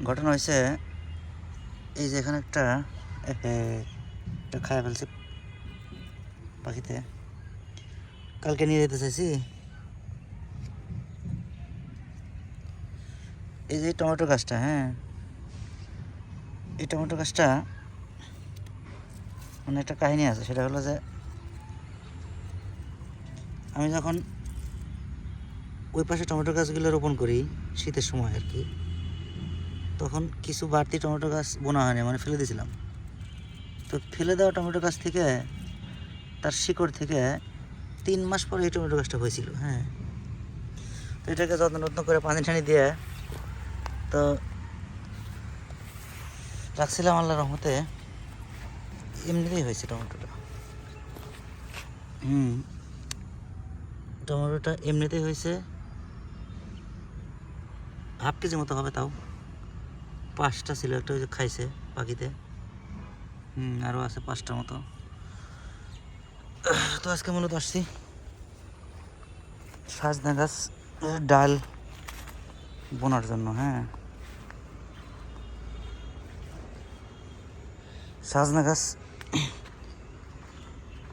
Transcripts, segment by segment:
ঘটনা হয়েছে এই যে এখানে একটা খায় ফেলছে পাখিতে। কালকে নিয়ে যেতে চাইছি, এই যে টমেটো গাছটা, হ্যাঁ এই টমেটো গাছটা মানে একটা কাহিনী আছে। সেটা হলো যে আমি যখন ওই পাশে টমেটো গাছগুলো রোপণ করি শীতের সময় আর কি, তখন কিছু বাড়তি টমেটো গাছ বোনা হয়নি, মানে ফেলে দিয়েছিলাম। তো ফেলে দেওয়া টমেটো গাছ থেকে, তার শিকড় থেকে 3 মাস পরে এই টমেটো গাছটা হয়েছিল। হ্যাঁ, তো এটাকে যত্ন করে পানি টানি দিয়ে তো রাখছিলাম, আল্লাহর রহমতে এমনিতেই হয়েছে টমেটোটা। টমেটোটা এমনিতেই হয়েছে, হাফ কেজি মতো হবে, তাও 5টা ছিল, একটা ওই যে খাইছে পাখিতে। আরও আছে 5টা মতো। তো আজকে মূলত আসছি সাজনা গাছ ডাল বোনার জন্য। হ্যাঁ, সাজনা গাছ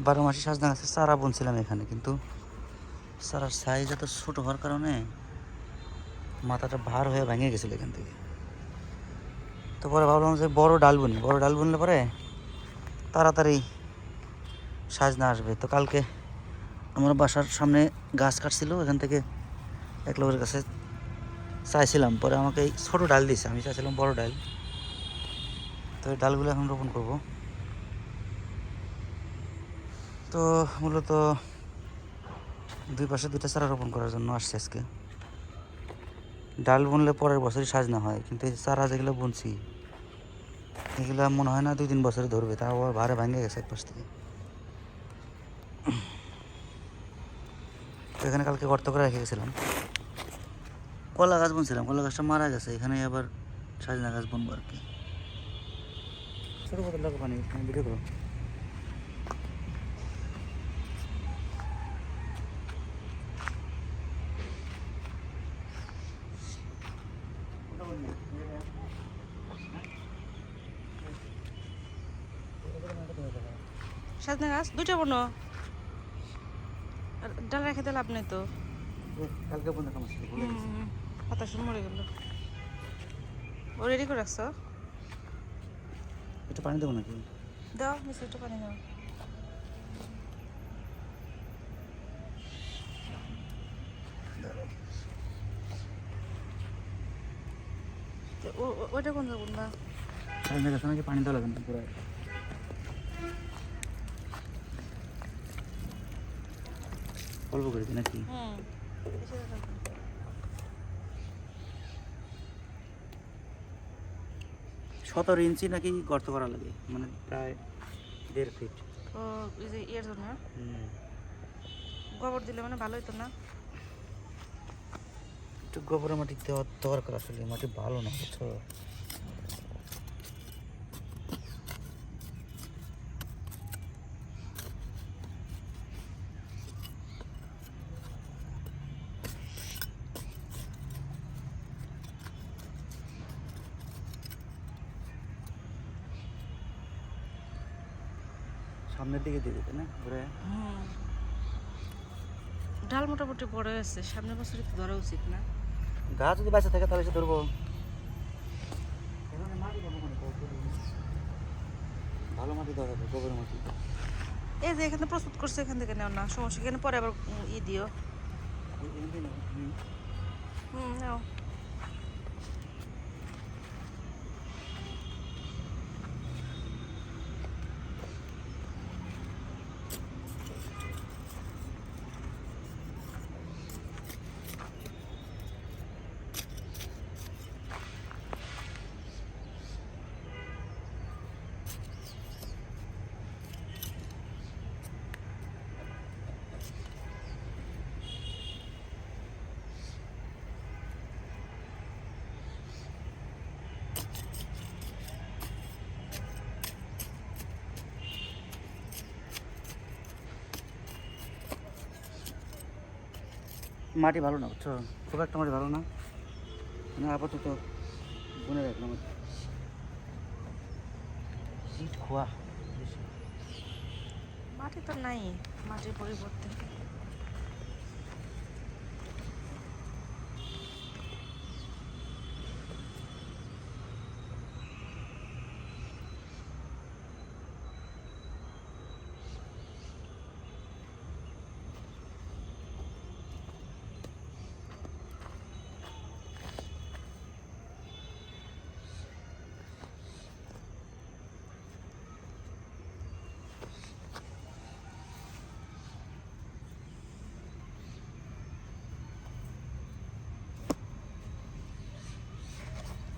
12 মাসি সাজনা গাছের চারা বুনছিলাম এখানে, কিন্তু চারার সাইজ এত ছোটো হওয়ার কারণে মাথাটা ভার হয়ে ভেঙে গেছিলো এখান থেকে। তো পরে ভাবলাম যে বড় ডাল বুনলে পরে তাড়াতাড়ি সাজনা আসবে। তো কালকে আমার বাসার সামনে গাছ কাটছিল, এখান থেকে এক লোকের কাছে চাইছিলাম, পরে আমাকে এই ছোটো ডাল দিয়েছে, আমি চাইছিলাম বড় ডাল। তো এই ডালগুলো এখন রোপণ করব। তো মূলত 2 পাশে 2টা চারা রোপণ করার জন্য আসছে আজকে। ডাল বুনলে পরের বছরই সাজনা হয়, কিন্তু এই চারা যেগুলো বুনছি এগুলো মনে হয় না 2-3 বছরে ধরবে, তাও আবার ভারে ভাঙে গেছে এক পাশ থেকে। তো এখানে কালকে গর্ত করে রেখে গেছিলাম, কলা গাছ বুনছিলাম, কলা গাছটা মারা গেছে, এখানে আবার সাজনা গাছ বুনবো আর কি। ছোটো বোতল লাগো পানি, ভিডিও করো। সাজনা গাছ 2টা বনো, আর ডাল রেখে দিলে লাভ নেই তো। কালকে বুনে সমস্যা ভুলে গেছি। পাতা শুনে মরে গেল। ও রেডি করে রাখছো? একটু পানি দেবো নাকি? দাও নিচে একটু পানি দাও। ওইটা কোন যাবো না? সাজনা গাছে নাকি পানি দেওয়া লাগে না পুরো, অল্প করে দিই নাকি? 17 ইঞ্চি নাকি গর্ত করা লাগে, মানে প্রায় 1.5 ফিট। ও এই যে ইয়ের জন্য গোবর দিলে মানে ভালো হতো না? একটু গোবরের মাটি দেওয়ার দরকার, আসলে মাটি ভালো না, বুঝছো? সামনের দিকে দিয়ে দিতে না ঘুরে। ডাল মোটামুটি বড় হয়েছে, সামনের বছর একটু ধরা উচিত না? গাছ যদি বাঁচা থাকে তাহলে সে ধরবো। ভালো মাটি দেওয়া যাবে, গোবরের মাটি। এই যে এখানে প্রস্তুত করছে, এখান থেকে নেও না, সমস্যা। এখানে পরে আবার দিও। নাও। মাটি ভালো না, বুঝছো? খুব একটা মাটি ভালো না, মানে আপাতত মনে রাখলাম সিট খোয়া মাটি তো নাই, মাটির পরিবর্তে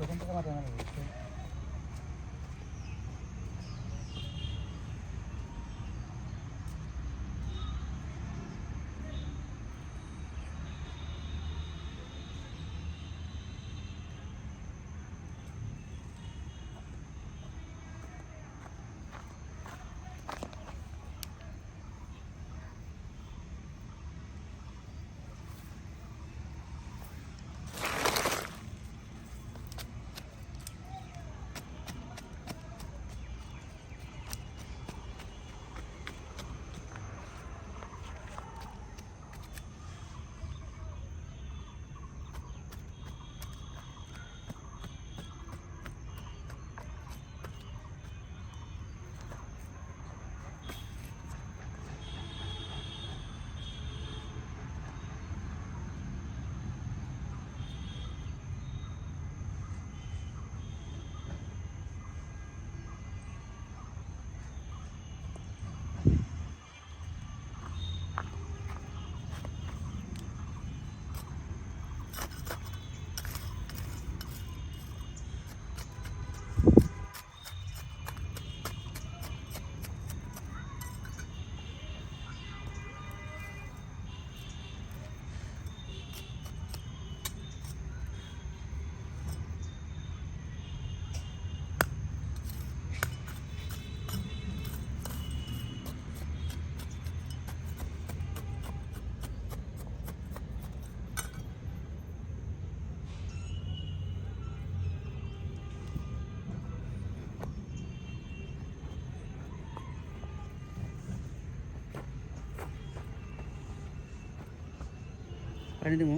ওখান থেকে মাথা মারা যাচ্ছে পানি দেবো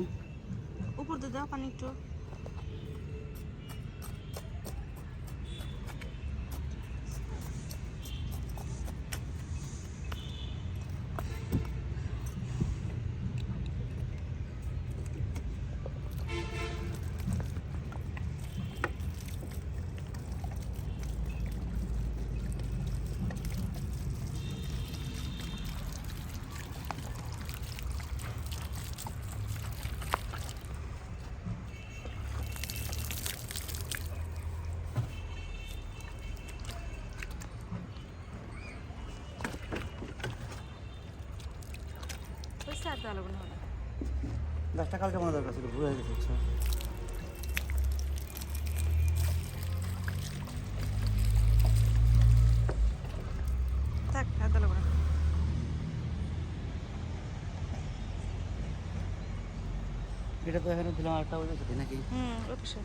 উপর দিয়ে দাও পানি একটু। আর দেওয়া লাগবে না। গাছটা কালকে মনে দরকার ছিল, ভুল হয়ে গেছে বুঝছো? থাক, আর দেওয়া লাগবে না। এটা তো এখানে দিলাম আরেকটা ওই সাথে নাকি? ওই পাশে।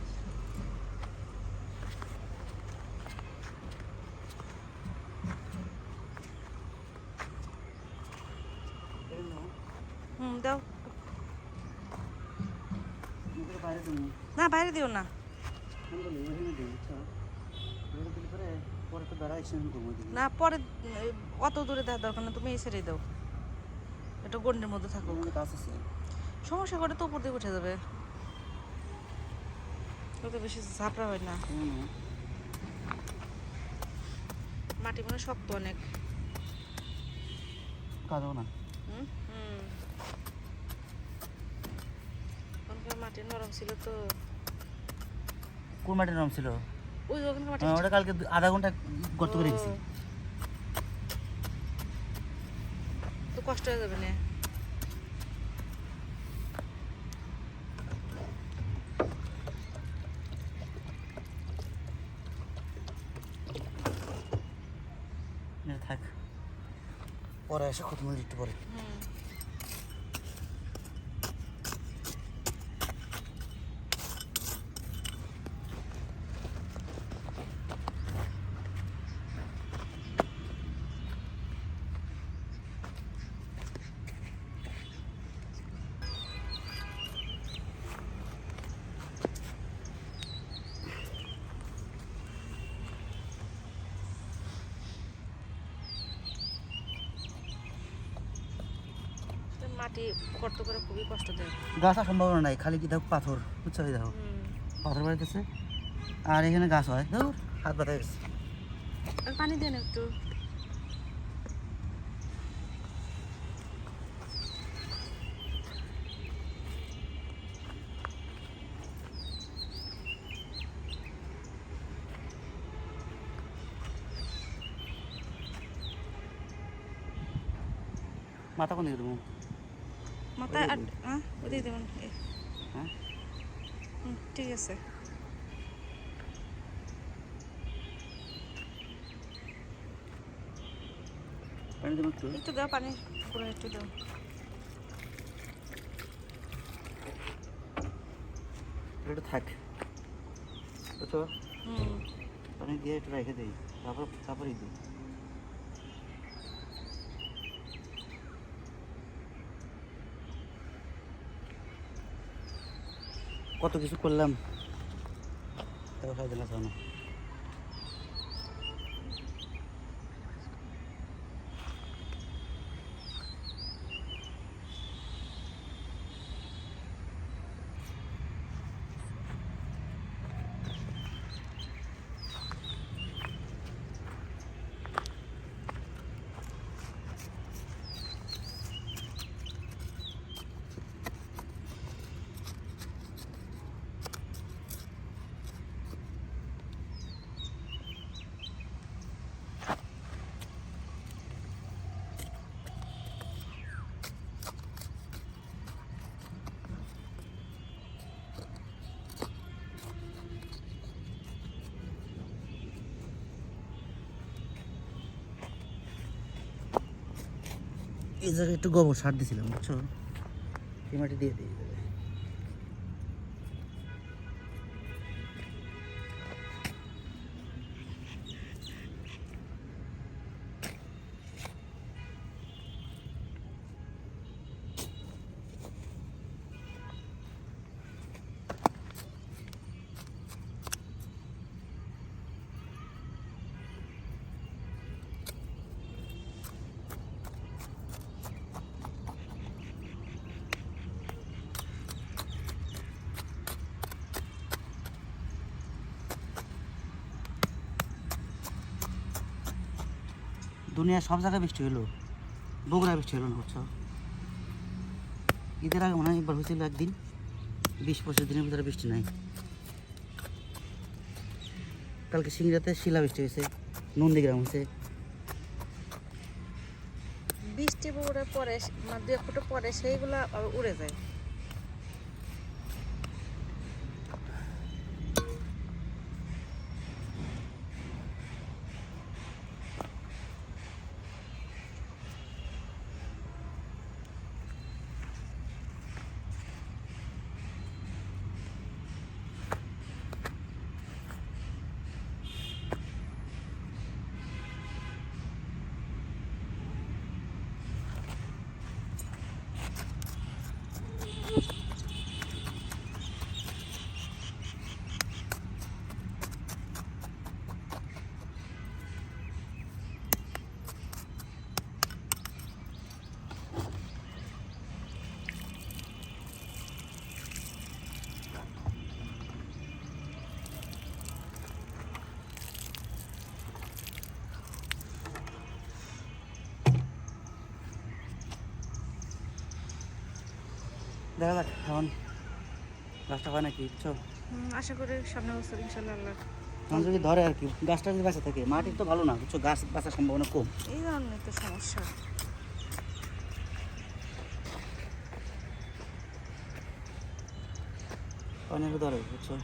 দাও। বাইরে তুমি না, বাইরে দিও না। পরে তো দাঁড়াইছি না, পরে অত দূরে দেওয়ার দরকার না, তুমি এই সাইডে দাও। এটা গন্ডির মধ্যে থাকো। গাছ আছে সমস্যা করে তো উপর দিয়ে উঠে যাবে, তো বেশি ঝাপড়া হয় না। মাটি মনে হয় শক্ত অনেক। কাজও না ওখানকার মাটি নরম ছিল তো। কোন মাটি নরম ছিল? ওই ওখানকার মাটি ওটা কালকে আধা ঘন্টা গর্ত করে গেছি। তো কষ্ট হয়ে যাবে না। থাক, পরে এসে খতম হয়ে একটু পরে। মাটি করতে করে খুবই কষ্ট দেয়। গাছ আর সম্ভাবনা নাই, খালি কি দেখো পাথর, বুঝছো? এই দেখো পাথর বাড়িতেছে, আর এখানে গাছ হয়, ধর হাত ব্যথা গেছে। আর পানি দেন একটু। মাথা কোন দিকে দেবো? মাথায় আর ওদিকে দেবেন। হ্যাঁ, ঠিক আছে। পানি দেবো একটু। একটু দাও পানি, পুরো একটু দাও। একটু থাক, বুঝছো? পানি দিয়ে একটু রেখে দিই, তারপরই দিই। কত কিছু করলাম, তারপর খাই দিলাম না। এই জায়গায় একটু গোবর সার দিয়েছিলাম, বুঝছো? এই মাটি দিয়ে দিই। দুনিয়ার সব জায়গায় বৃষ্টি হলো, বগুড়ায় বৃষ্টি হলো না, বুঝছো? ঈদের আগে মনে হয় একবার হয়েছিল একদিন, 20-25 দিনের ভিতরে বৃষ্টি নাই। কালকে সিংড়াতে শিলা বৃষ্টি হয়েছে, নন্দীগ্রাম হয়েছে। বৃষ্টি পরে মানে 2 ফুট পরে সেইগুলো উড়ে যায়। দেখা যাক এখন গাছটা হয় নাকি, বুঝছো? আশা করি সামনে বছর ইনশাল্লাহ আল্লাহ এখন যদি ধরে আর কি, গাছটা যদি বাঁচা থাকে, মাটির তো ভালো না, বুঝছো? গাছ বাঁচার সম্ভাবনা কম। এই ধরনের তো সমস্যা। অনেক ধরে, বুঝছো?